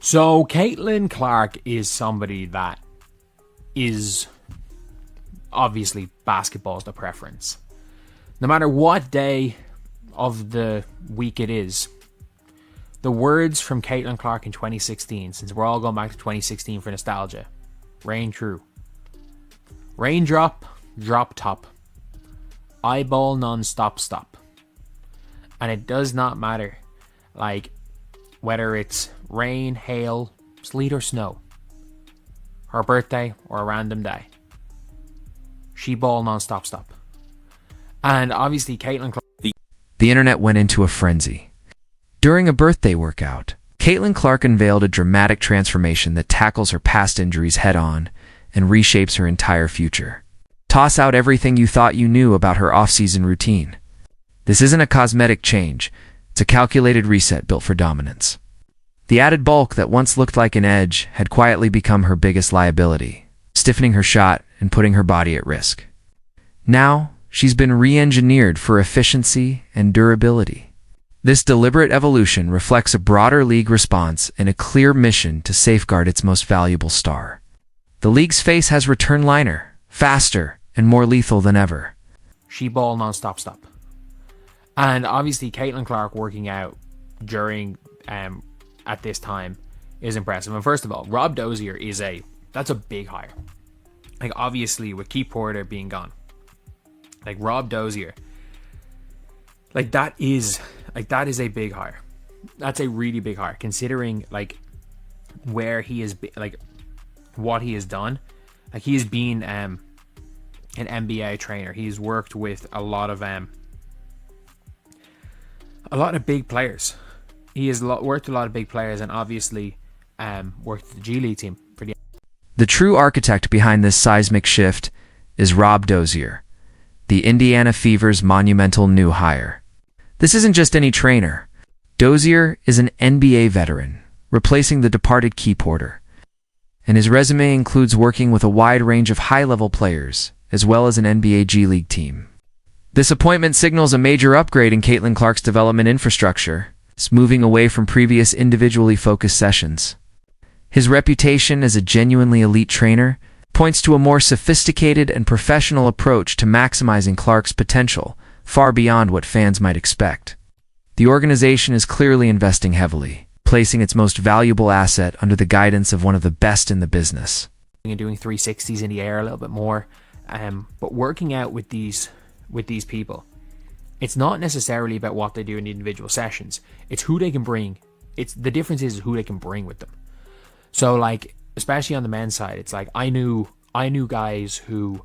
So Caitlin Clark is somebody that is obviously basketball's the preference. No matter what day of the week it is, the words from Caitlin Clark in 2016, since we're all going back to 2016 for nostalgia, reign true. Raindrop, drop top. Eyeball non-stop stop. And it does not matter, like, whether it's rain, hail, sleet or snow, her birthday or a random day. She ball non-stop stop. And obviously Caitlin Clark... The internet went into a frenzy. During a birthday workout, Caitlin Clark unveiled a dramatic transformation that tackles her past injuries head-on and reshapes her entire future. Toss out everything you thought you knew about her off-season routine. This isn't a cosmetic change, it's a calculated reset built for dominance. The added bulk that once looked like an edge had quietly become her biggest liability, stiffening her shot and putting her body at risk. Now, she's been re-engineered for efficiency and durability. This deliberate evolution reflects a broader league response and a clear mission to safeguard its most valuable star. The league's face has returned liner, faster, and more lethal than ever. She ball non-stop stop. And obviously Caitlin Clark working out during at this time is impressive. And first of all, Rob Dozier that's a big hire. Like, obviously with Keith Porter being gone, like, Rob Dozier, that is a big hire. That's a really big hire, considering like where he is, like what he has done. Like, he has been an NBA trainer. He's worked with a lot of big players. He has worked with a lot of big players, and obviously worked with the G League team for the... The true architect behind this seismic shift is Rob Dozier, the Indiana Fever's monumental new hire. This isn't just any trainer. Dozier is an NBA veteran, replacing the departed Keith Porter. And his resume includes working with a wide range of high-level players, as well as an NBA G League team. This appointment signals a major upgrade in Caitlin Clark's development infrastructure, moving away from previous individually focused sessions. His reputation as a genuinely elite trainer points to a more sophisticated and professional approach to maximizing Clark's potential, far beyond what fans might expect. The organization is clearly investing heavily, placing its most valuable asset under the guidance of one of the best in the business. And doing 360s in the air a little bit more, but working out with these people, it's not necessarily about what they do in the individual sessions. It's who they can bring. The difference is who they can bring with them. So, like, especially on the men's side, it's like I knew guys who,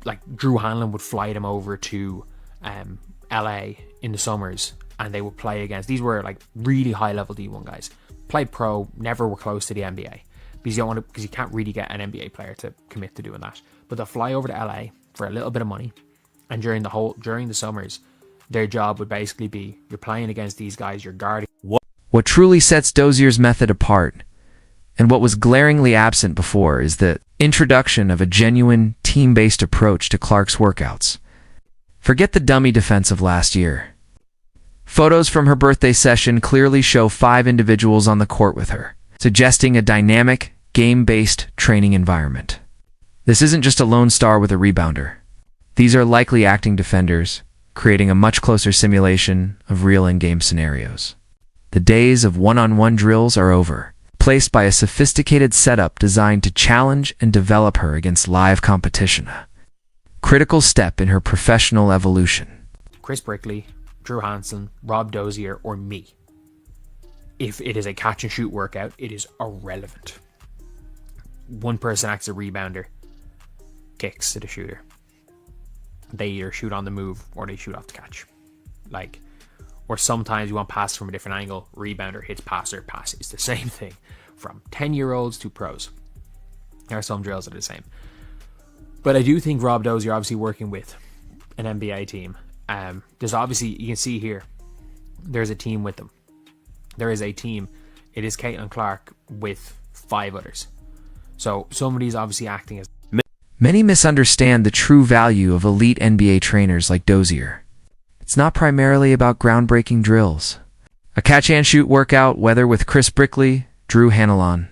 like, Drew Hanlon would fly them over to LA in the summers, and they would play against... These were like really high level D1 guys. Played pro, never were close to the NBA because you can't really get an NBA player to commit to doing that. But they'll fly over to LA for a little bit of money, and during the summers, their job would basically be, you're playing against these guys, you're guarding. What truly sets Dozier's method apart, and what was glaringly absent before, is the introduction of a genuine team-based approach to Clark's workouts. Forget the dummy defense of last year. Photos from her birthday session clearly show 5 individuals on the court with her, suggesting a dynamic, game-based training environment. This isn't just a lone star with a rebounder. These are likely acting defenders, creating a much closer simulation of real in-game scenarios. The days of one-on-one drills are over, placed by a sophisticated setup designed to challenge and develop her against live competition. A critical step in her professional evolution. Chris Brickley, Drew Hansen, Rob Dozier, or me. If it is a catch and shoot workout, it is irrelevant. One person acts as a rebounder, kicks to the shooter. They either shoot on the move or they shoot off the catch. Or sometimes you want pass from a different angle, rebounder hits passer, pass. It's the same thing from 10-year-olds to pros. There are some drills that are the same. But I do think Rob Dozier, obviously working with an NBA team, there's obviously, you can see here, there's a team with them. There is a team. It is Caitlin Clark with 5 others. So somebody's obviously acting as... Many misunderstand the true value of elite NBA trainers like Dozier. It's not primarily about groundbreaking drills. A catch-and-shoot workout, whether with Chris Brickley, Drew Hanalon,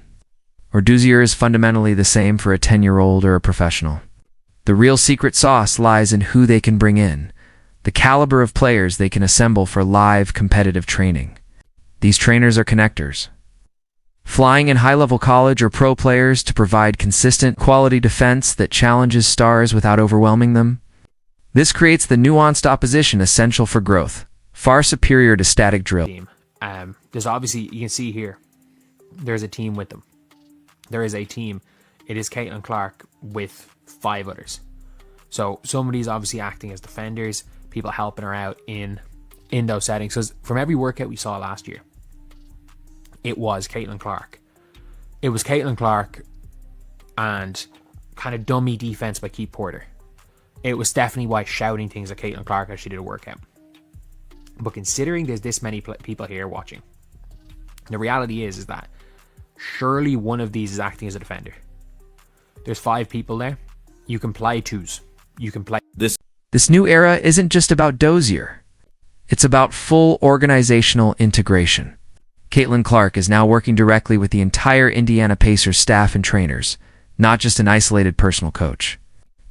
or Dozier is fundamentally the same for a 10-year-old or a professional. The real secret sauce lies in who they can bring in, the caliber of players they can assemble for live competitive training. These trainers are connectors, flying in high-level college or pro players to provide consistent, quality defense that challenges stars without overwhelming them. This creates the nuanced opposition essential for growth, far superior to static drill. There's obviously, you can see here, there's a team with them. There is a team. It is Caitlin Clark with 5 others. So somebody's obviously acting as defenders, people helping her out in those settings. So from every workout we saw last year, it was Caitlin Clark. It was Caitlin Clark and kind of dummy defense by Keith Porter. It was Stephanie White shouting things at Caitlin Clark as she did a workout. But considering there's this many people here watching, the reality is that surely one of these is acting as a defender. There's 5 people there. You can play twos. You can play This new era isn't just about Dozier. It's about full organizational integration. Caitlin Clark is now working directly with the entire Indiana Pacers staff and trainers, not just an isolated personal coach.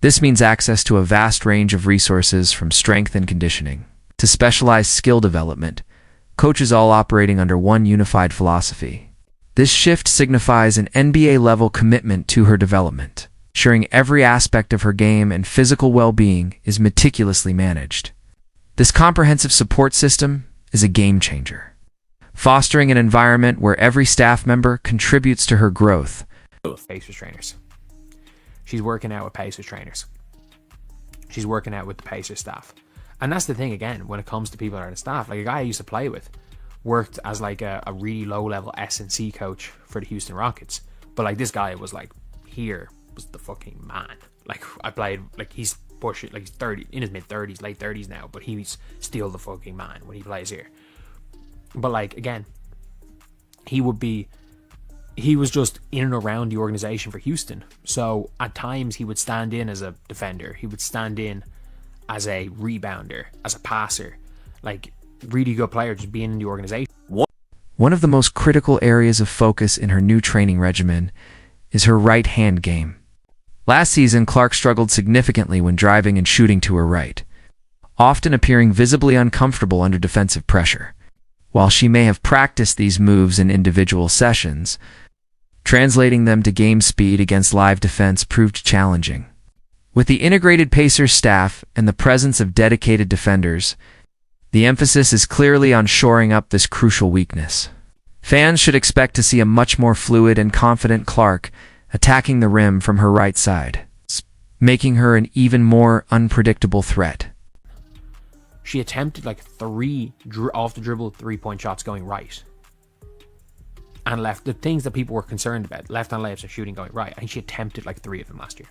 This means access to a vast range of resources from strength and conditioning to specialized skill development, coaches all operating under one unified philosophy. This shift signifies an NBA-level commitment to her development, ensuring every aspect of her game and physical well-being is meticulously managed. This comprehensive support system is a game changer, fostering an environment where every staff member contributes to her growth. Pacers trainers. She's working out with Pacers trainers. She's working out with the Pacers staff. And that's the thing, again, when it comes to people that are the staff. Like a guy I used to play with worked as like a really low-level S&C coach for the Houston Rockets. But like this guy was like, here was the fucking man. Like I played, like he's pushing, like he's 30, in his mid-30s, late 30s now, but he's still the fucking man when he plays here. But like, again, he was just in and around the organization for Houston. So at times he would stand in as a defender. He would stand in as a rebounder, as a passer. Like, really good player just being in the organization. One of the most critical areas of focus in her new training regimen is her right-hand game. Last season, Clark struggled significantly when driving and shooting to her right, often appearing visibly uncomfortable under defensive pressure. While she may have practiced these moves in individual sessions, translating them to game speed against live defense proved challenging. With the integrated Pacers staff and the presence of dedicated defenders, the emphasis is clearly on shoring up this crucial weakness. Fans should expect to see a much more fluid and confident Clark attacking the rim from her right side, making her an even more unpredictable threat. She attempted like 3 off-the-dribble three-point shots going right. And left, the things that people were concerned about, left-hand layups and shooting going right, I think she attempted like 3 of them last year.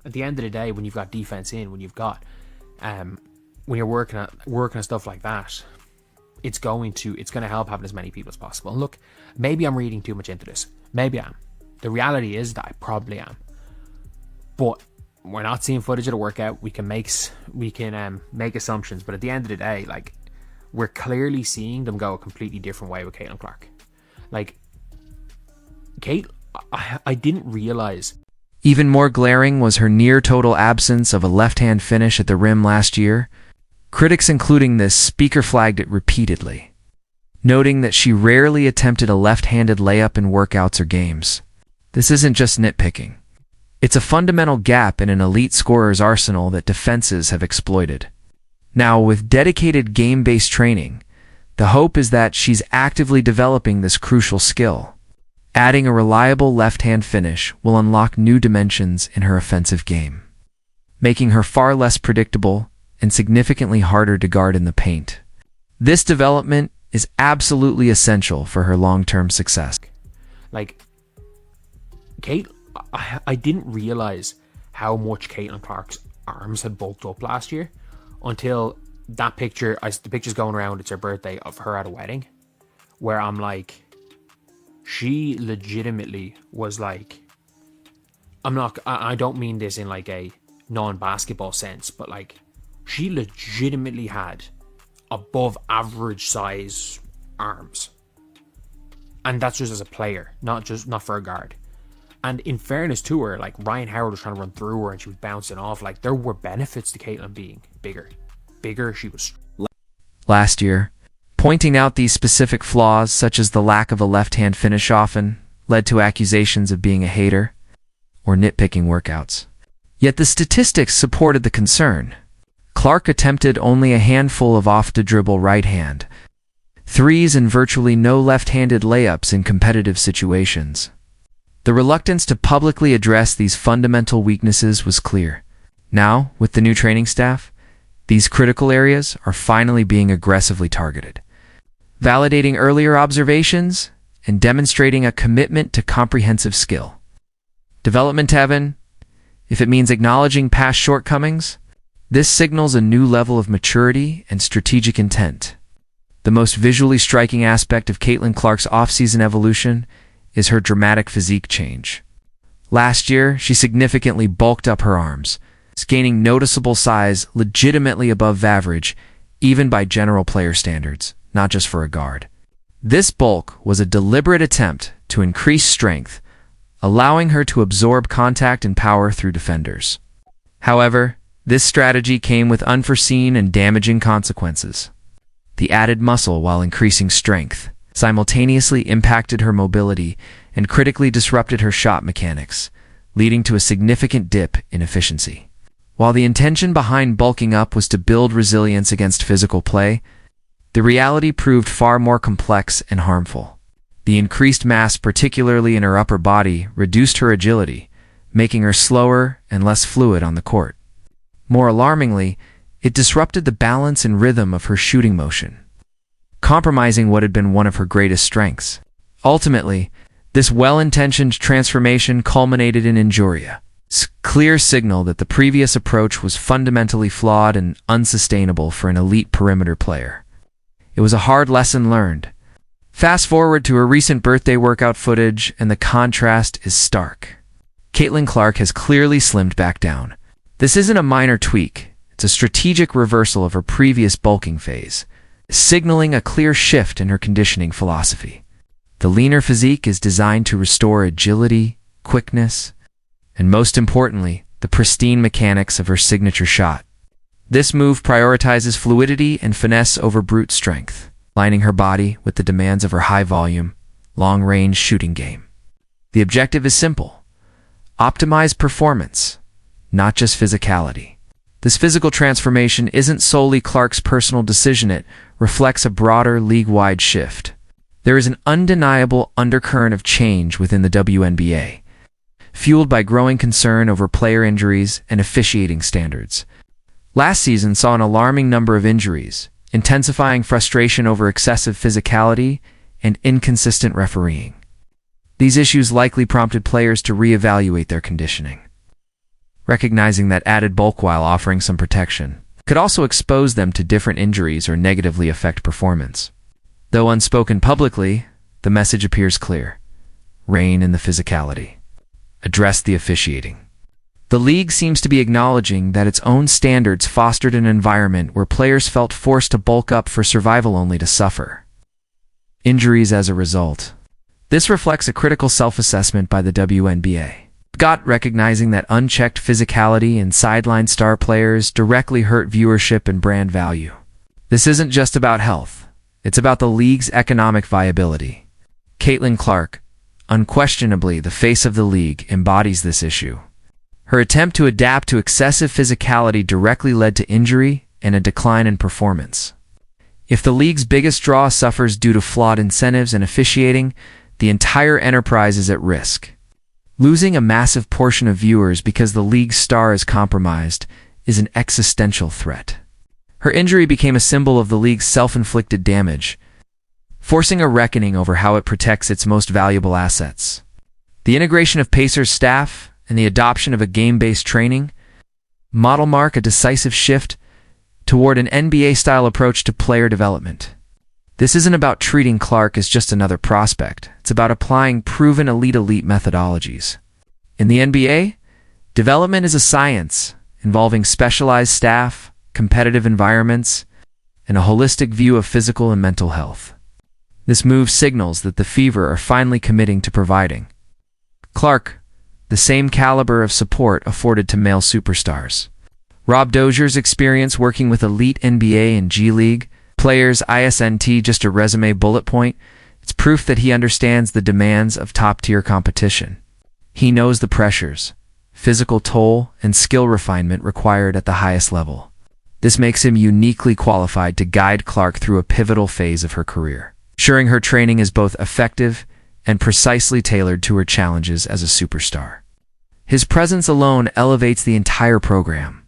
At the end of the day, when you've got defense in, when you've got, when you're working on stuff like that, it's going to help having as many people as possible. And look, maybe I'm reading too much into this. Maybe I am. The reality is that I probably am. But we're not seeing footage of the workout. We can make assumptions, but at the end of the day, like, we're clearly seeing them go a completely different way with Caitlin Clark. Like, Kate, I didn't realize. Even more glaring was her near-total absence of a left-hand finish at the rim last year. Critics including this speaker flagged it repeatedly, noting that she rarely attempted a left-handed layup in workouts or games. This isn't just nitpicking. It's a fundamental gap in an elite scorer's arsenal that defenses have exploited. Now, with dedicated game-based training, the hope is that she's actively developing this crucial skill. Adding a reliable left-hand finish will unlock new dimensions in her offensive game, making her far less predictable and significantly harder to guard in the paint. This development is absolutely essential for her long-term success. Like, Kate, I didn't realize how much Caitlin Clark's arms had bulked up last year until that picture, the picture's going around, it's her birthday, of her at a wedding, where I'm like, she legitimately was like, I don't mean this in like a non-basketball sense, but like, she legitimately had above average size arms. And that's just as a player, not for a guard. And in fairness to her, like Ryan Howard was trying to run through her and she was bouncing off. Like there were benefits to Caitlin being bigger. She was. Last year, pointing out these specific flaws, such as the lack of a left-hand finish, often led to accusations of being a hater or nitpicking workouts. Yet the statistics supported the concern. Clark attempted only a handful of off-the-dribble right hand threes and virtually no left-handed layups in competitive situations. The reluctance to publicly address these fundamental weaknesses was clear. Now, with the new training staff, these critical areas are finally being aggressively targeted, validating earlier observations and demonstrating a commitment to comprehensive skill development. Evan, if it means acknowledging past shortcomings, this signals a new level of maturity and strategic intent. The most visually striking aspect of Caitlin Clark's off-season evolution is her dramatic physique change. Last year, she significantly bulked up her arms, gaining noticeable size legitimately above average, even by general player standards, not just for a guard. This bulk was a deliberate attempt to increase strength, allowing her to absorb contact and power through defenders. However, this strategy came with unforeseen and damaging consequences. The added muscle, while increasing strength, simultaneously impacted her mobility and critically disrupted her shot mechanics, leading to a significant dip in efficiency. While the intention behind bulking up was to build resilience against physical play, the reality proved far more complex and harmful. The increased mass, particularly in her upper body, reduced her agility, making her slower and less fluid on the court. More alarmingly, it disrupted the balance and rhythm of her shooting motion, compromising what had been one of her greatest strengths. Ultimately, this well-intentioned transformation culminated in injuria, a clear signal that the previous approach was fundamentally flawed and unsustainable for an elite perimeter player. It was a hard lesson learned. Fast forward to her recent birthday workout footage, and the contrast is stark. Caitlin Clark has clearly slimmed back down. This isn't a minor tweak. It's a strategic reversal of her previous bulking phase, signaling a clear shift in her conditioning philosophy. The leaner physique is designed to restore agility, quickness, and most importantly, the pristine mechanics of her signature shot. This move prioritizes fluidity and finesse over brute strength, aligning her body with the demands of her high-volume, long-range shooting game. The objective is simple: optimize performance, not just physicality. This physical transformation isn't solely Clark's personal decision. It reflects a broader league-wide shift. There is an undeniable undercurrent of change within the WNBA, fueled by growing concern over player injuries and officiating standards. Last season saw an alarming number of injuries, intensifying frustration over excessive physicality and inconsistent refereeing. These issues likely prompted players to reevaluate their conditioning, recognizing that added bulk, while offering some protection, could also expose them to different injuries or negatively affect performance. Though unspoken publicly, the message appears clear: rein in the physicality, address the officiating. The league seems to be acknowledging that its own standards fostered an environment where players felt forced to bulk up for survival, only to suffer injuries as a result. This reflects a critical self-assessment by the WNBA, recognizing that unchecked physicality and sideline star players directly hurt viewership and brand value. This isn't just about health, it's about the league's economic viability. Caitlin Clark, unquestionably the face of the league, embodies this issue. Her attempt to adapt to excessive physicality directly led to injury and a decline in performance. If the league's biggest draw suffers due to flawed incentives and officiating, the entire enterprise is at risk. Losing a massive portion of viewers because the league's star is compromised is an existential threat. Her injury became a symbol of the league's self-inflicted damage, forcing a reckoning over how it protects its most valuable assets. The integration of Pacers staff and the adoption of a game-based training model mark a decisive shift toward an NBA-style approach to player development. This isn't about treating Clark as just another prospect. It's about applying proven elite methodologies. In the NBA, development is a science involving specialized staff, competitive environments, and a holistic view of physical and mental health. This move signals that the Fever are finally committing to providing Clark the same caliber of support afforded to male superstars. Rob Dozier's experience working with elite NBA and G League players isn't just a resume bullet point. It's proof that he understands the demands of top-tier competition. He knows the pressures, physical toll, and skill refinement required at the highest level. This makes him uniquely qualified to guide Clark through a pivotal phase of her career, ensuring her training is both effective and precisely tailored to her challenges as a superstar. His presence alone elevates the entire program.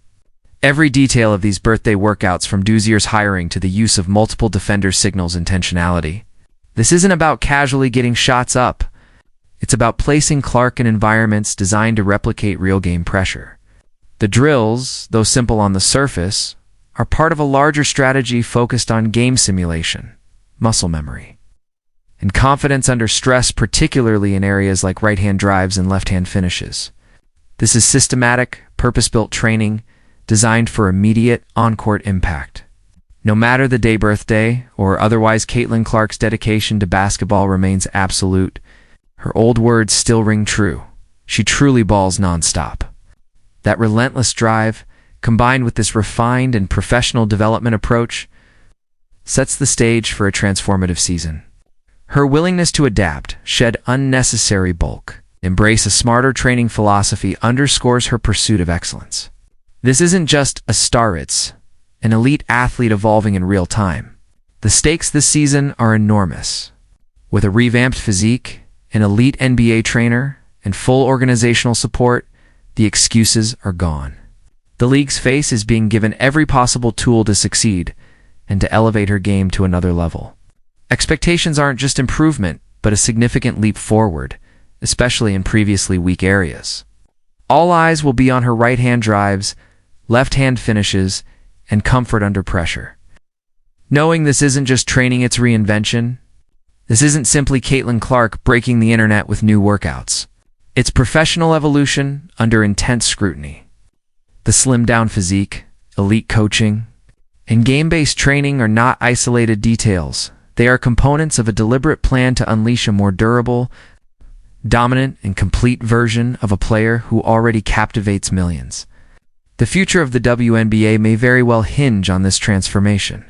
Every detail of these birthday workouts, from Dozier's hiring to the use of multiple defenders, signals intentionality. This isn't about casually getting shots up. It's about placing Clark in environments designed to replicate real game pressure. The drills, though simple on the surface, are part of a larger strategy focused on game simulation, muscle memory, and confidence under stress, particularly in areas like right-hand drives and left-hand finishes. This is systematic, purpose-built training designed for immediate on-court impact. No matter the day, birthday, or otherwise, Caitlin Clark's dedication to basketball remains absolute. Her old words still ring true. She truly balls nonstop. That relentless drive, combined with this refined and professional development approach, sets the stage for a transformative season. Her willingness to adapt, shed unnecessary bulk, embrace a smarter training philosophy underscores her pursuit of excellence. This isn't just a star, it's an elite athlete evolving in real time. The stakes this season are enormous. With a revamped physique, an elite NBA trainer, and full organizational support, the excuses are gone. The league's face is being given every possible tool to succeed and to elevate her game to another level. Expectations aren't just improvement, but a significant leap forward, especially in previously weak areas. All eyes will be on her right-hand drives, left-hand finishes, and comfort under pressure. Knowing this isn't just training, it's reinvention. This isn't simply Caitlin Clark breaking the internet with new workouts. It's professional evolution under intense scrutiny. The slimmed-down physique, elite coaching, and game-based training are not isolated details. They are components of a deliberate plan to unleash a more durable, dominant, and complete version of a player who already captivates millions. The future of the WNBA may very well hinge on this transformation.